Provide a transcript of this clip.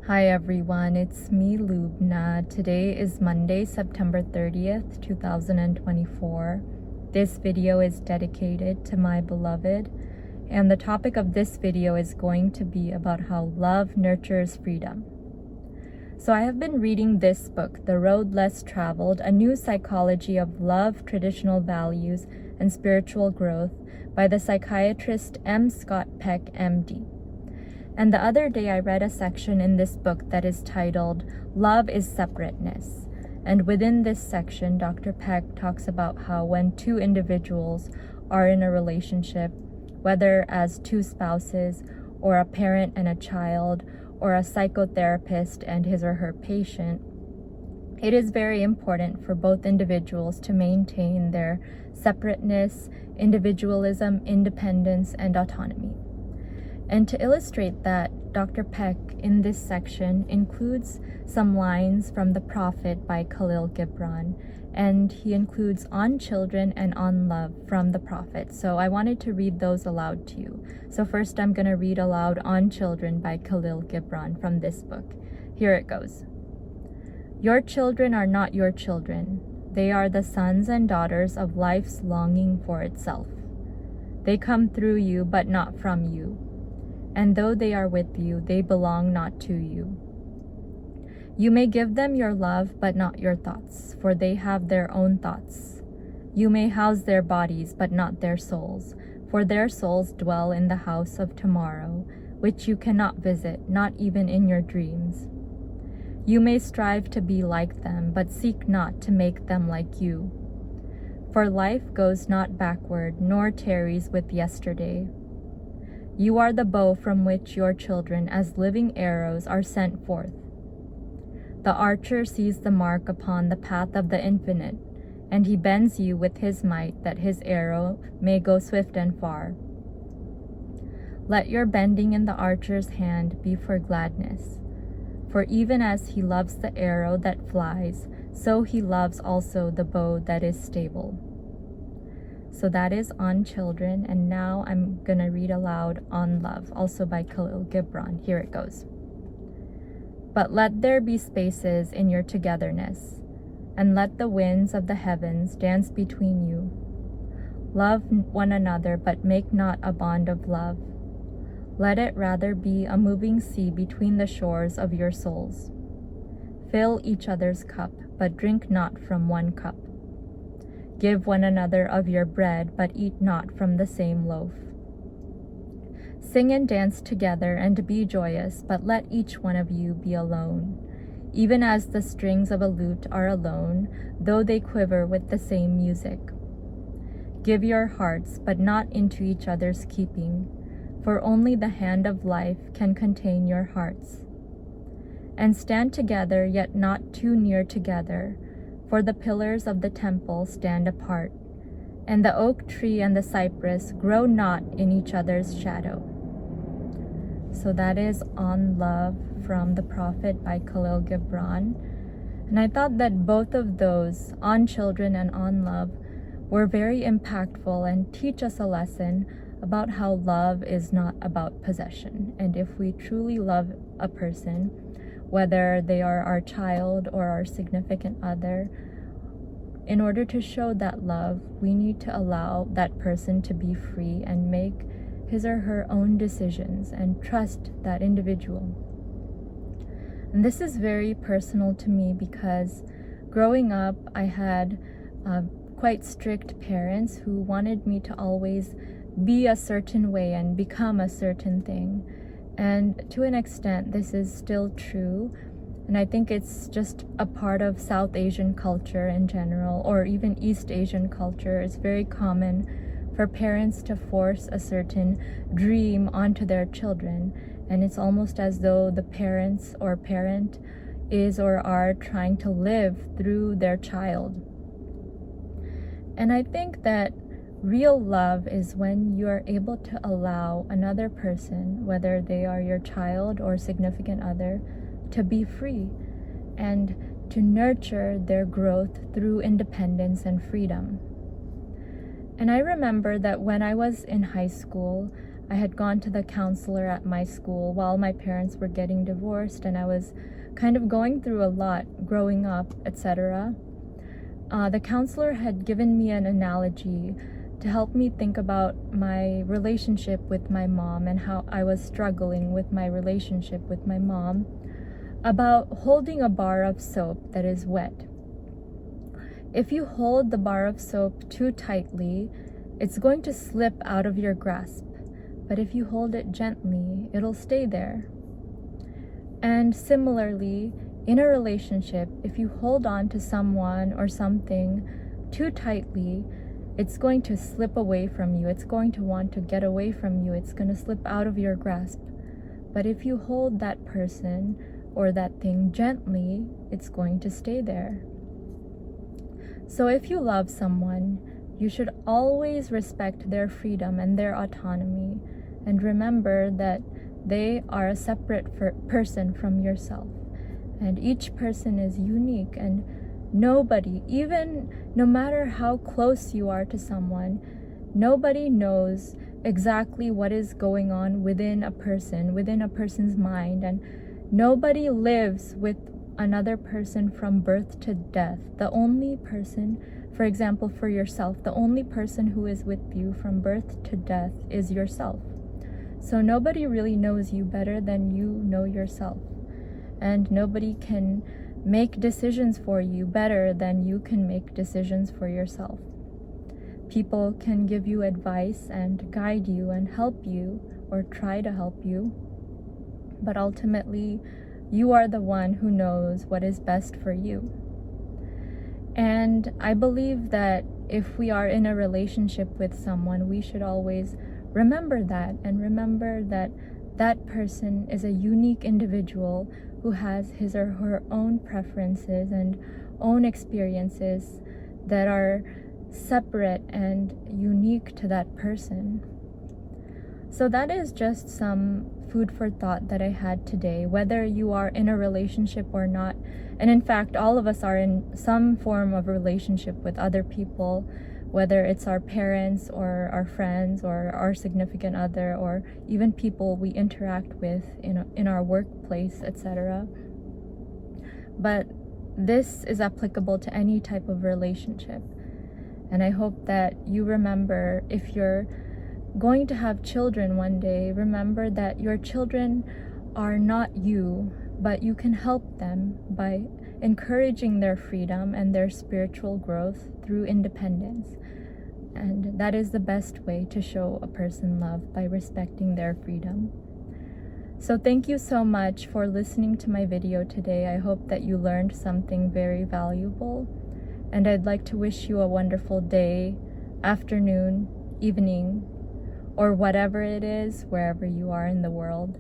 Hi everyone, it's me Lubna. Today is Monday, September 30th, 2024. This video is dedicated to my beloved, and the topic of this video is going to be about how love nurtures freedom. So I have been reading this book, The Road Less Traveled, A New Psychology of Love, Traditional Values, and Spiritual Growth by the psychiatrist M. Scott Peck, MD. And the other day I read a section in this book that is titled, Love is Separateness. And within this section, Dr. Peck talks about how when two individuals are in a relationship, whether as two spouses, or a parent and a child, or a psychotherapist and his or her patient, it is very important for both individuals to maintain their separateness, individualism, independence, and autonomy. And to illustrate that, Dr. Peck in this section includes some lines from The Prophet by Khalil Gibran, and he includes On Children and On Love from The Prophet. So I wanted to read those aloud to you. So first I'm going to read aloud On Children by Khalil Gibran from this book. Here it goes. Your children are not your children. They are the sons and daughters of life's longing for itself. They come through you, but not from you. And though they are with you, they belong not to you. You may give them your love, but not your thoughts, for they have their own thoughts. You may house their bodies, but not their souls, for their souls dwell in the house of tomorrow, which you cannot visit, not even in your dreams. You may strive to be like them, but seek not to make them like you. For life goes not backward, nor tarries with yesterday. You are the bow from which your children, as living arrows, are sent forth. The archer sees the mark upon the path of the infinite, and he bends you with his might that his arrow may go swift and far. Let your bending in the archer's hand be for gladness, for even as he loves the arrow that flies, so he loves also the bow that is stable. So that is On Children, and now I'm going to read aloud On Love, also by Khalil Gibran. Here it goes. But let there be spaces in your togetherness, and let the winds of the heavens dance between you. Love one another, but make not a bond of love. Let it rather be a moving sea between the shores of your souls. Fill each other's cup, but drink not from one cup. Give one another of your bread, but eat not from the same loaf. Sing and dance together and be joyous, but let each one of you be alone, even as the strings of a lute are alone, though they quiver with the same music. Give your hearts, but not into each other's keeping, for only the hand of life can contain your hearts. And stand together, yet not too near together, for the pillars of the temple stand apart, and the oak tree and the cypress grow not in each other's shadow. So that is On Love from The Prophet by Khalil Gibran. And I thought that both of those, On Children and On Love, were very impactful and teach us a lesson about how love is not about possession. And if we truly love a person, whether they are our child or our significant other, in order to show that love, we need to allow that person to be free and make his or her own decisions and trust that individual. And this is very personal to me because growing up, I had quite strict parents who wanted me to always be a certain way and become a certain thing. And to an extent, this is still true. And I think it's just a part of South Asian culture in general, or even East Asian culture. It's very common for parents to force a certain dream onto their children. And it's almost as though the parents or parent is or are trying to live through their child. And I think that real love is when you are able to allow another person, whether they are your child or significant other, to be free and to nurture their growth through independence and freedom. And I remember that when I was in high school, I had gone to the counselor at my school while my parents were getting divorced, and I was kind of going through a lot growing up, etc. The counselor had given me an analogy to help me think about my relationship with my mom and how I was struggling with my relationship with my mom, about holding a bar of soap that is wet. If you hold the bar of soap too tightly, it's going to slip out of your grasp. But if you hold it gently, it'll stay there. And similarly, in a relationship, if you hold on to someone or something too tightly, it's going to slip away from you. It's going to want to get away from you. It's going to slip out of your grasp. But if you hold that person or that thing gently, it's going to stay there. So if you love someone, you should always respect their freedom and their autonomy, and remember that they are a separate person from yourself. And each person is unique, and nobody, even no matter how close you are to someone, nobody knows exactly what is going on within a person's mind, and nobody lives with another person from birth to death. The only person, for example, for yourself, the only person who is with you from birth to death is yourself. So nobody really knows you better than you know yourself. And nobody can make decisions for you better than you can make decisions for yourself. People can give you advice and guide you and help you, or try to help you, but ultimately you are the one who knows what is best for you. And I believe that if we are in a relationship with someone, we should always remember that, and remember that that person is a unique individual who has his or her own preferences and own experiences that are separate and unique to that person. So that is just some food for thought that I had today, whether you are in a relationship or not. And in fact, all of us are in some form of relationship with other people, whether it's our parents or our friends or our significant other, or even people we interact with in our workplace, etc. But this is applicable to any type of relationship. And I hope that you remember, if you're going to have children one day, remember that your children are not you, but you can help them by encouraging their freedom and their spiritual growth through independence. And that is the best way to show a person love, by respecting their freedom. So thank you so much for listening to my video today. I hope that you learned something very valuable, and I'd like to wish you a wonderful day, afternoon, evening, or whatever it is, wherever you are in the world.